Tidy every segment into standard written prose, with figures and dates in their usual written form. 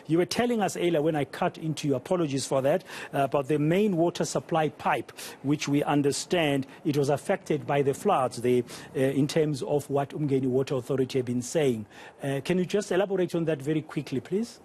You were telling us earlier, when I cut into you, apologies for that, about the main water supply pipe, which we understand it was affected by the floods in terms of what Umgeni Water Authority have been saying. Can you just elaborate on that very quickly, please?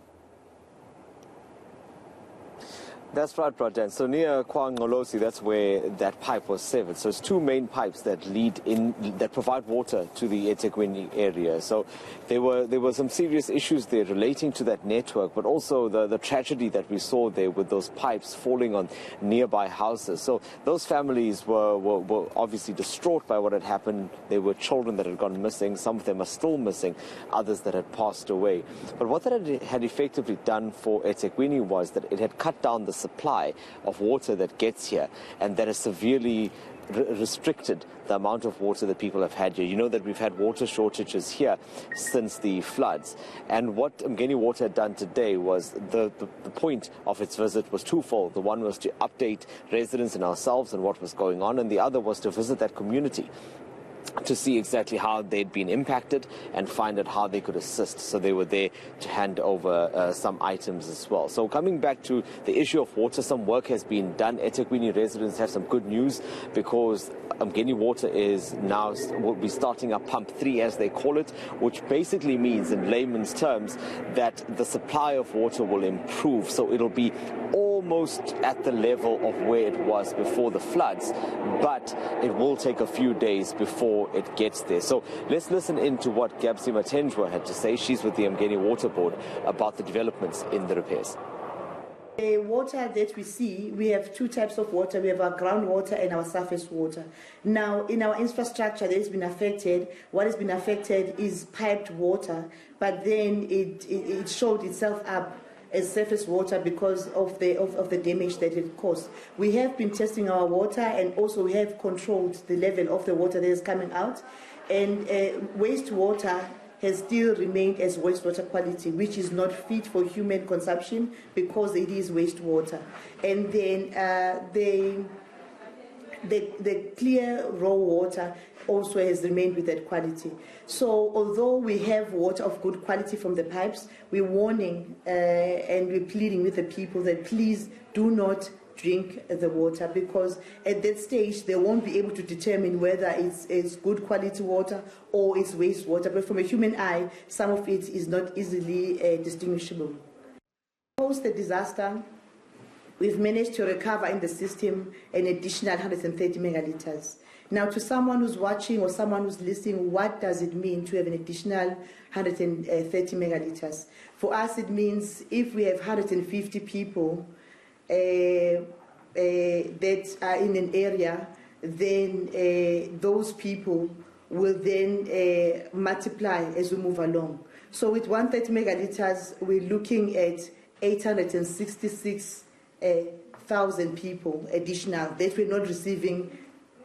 That's right, Pradan. So near Kwangolosi, that's where that pipe was severed. So it's two main pipes that lead in, that provide water to the eThekwini area. So there were some serious issues there relating to that network, but also the tragedy that we saw there with those pipes falling on nearby houses. So those families were obviously distraught by what had happened. There were children that had gone missing. Some of them are still missing, others that had passed away. But what that had effectively done for eThekwini was that it had cut down the supply of water that gets here, and that has severely restricted the amount of water that people have had here. You know that we've had water shortages here since the floods, and what Umgeni Water had done today was the point of its visit was twofold. The one was to update residents and ourselves on what was going on, and the other was to visit that community to see exactly how they'd been impacted and find out how they could assist. So they were there to hand over some items as well. So coming back to the issue of water, some work has been done. eThekwini residents have some good news, because Umgeni Water will be starting up pump 3, as they call it, which basically means in layman's terms that the supply of water will improve. So it'll be almost at the level of where it was before the floods, but it will take a few days before it gets there. So let's listen into what Gabsi Matenjwa had to say. She's with the Umgeni Water Board about the developments in the repairs. The water that we see, we have two types of water. We have our groundwater and our surface water. Now, in our infrastructure that has been affected, what has been affected is piped water, but then it showed itself up as surface water because of the damage that it caused. We have been testing our water, and also we have controlled the level of the water that is coming out, and wastewater has still remained as wastewater quality, which is not fit for human consumption because it is wastewater. And then the clear raw water also has remained with that quality. So although we have water of good quality from the pipes, we're warning and we're pleading with the people that please do not drink the water, because at that stage they won't be able to determine whether it's good quality water or it's wastewater. But from a human eye, some of it is not easily distinguishable. Post the disaster, we've managed to recover in the system an additional 130 megalitres. Now, to someone who's watching or someone who's listening, what does it mean to have an additional 130 megalitres? For us, it means if we have 150 people that are in an area, then those people will then multiply as we move along. So with 130 megalitres, we're looking at 866,000 people additional that we're not receiving.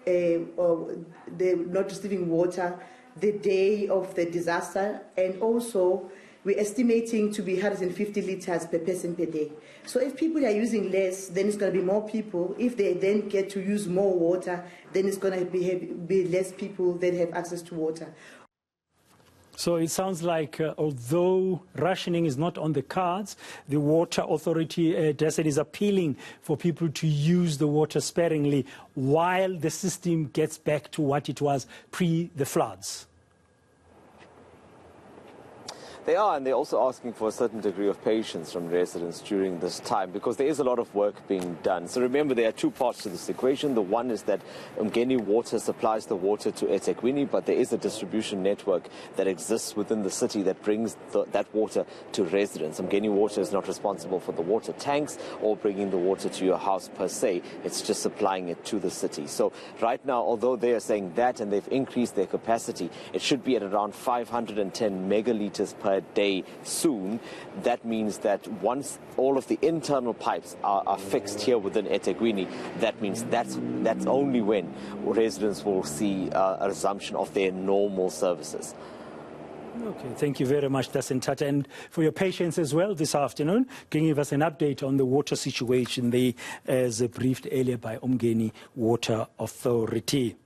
They're not receiving water the day of the disaster, and also we're estimating to be 150 litres per person per day. So if people are using less, then it's going to be more people. If they then get to use more water, then it's going to be less people that have access to water. So it sounds like although rationing is not on the cards, the Water Authority, Dasen, is appealing for people to use the water sparingly while the system gets back to what it was pre the floods. They are, and they're also asking for a certain degree of patience from residents during this time, because there is a lot of work being done. So remember, there are two parts to this equation. The one is that Umgeni Water supplies the water to eThekwini, but there is a distribution network that exists within the city that brings that water to residents. Umgeni Water is not responsible for the water tanks or bringing the water to your house per se. It's just supplying it to the city. So right now, although they are saying that and they've increased their capacity, it should be at around 510 megalitres per day soon. That means that once all of the internal pipes are fixed here within eThekwini, that means that's only when residents will see a resumption of their normal services. Okay, thank you very much, Dasen Thathiah, and for your patience as well this afternoon. Can you give us an update on the water situation there, as briefed earlier by Umgeni Water Authority?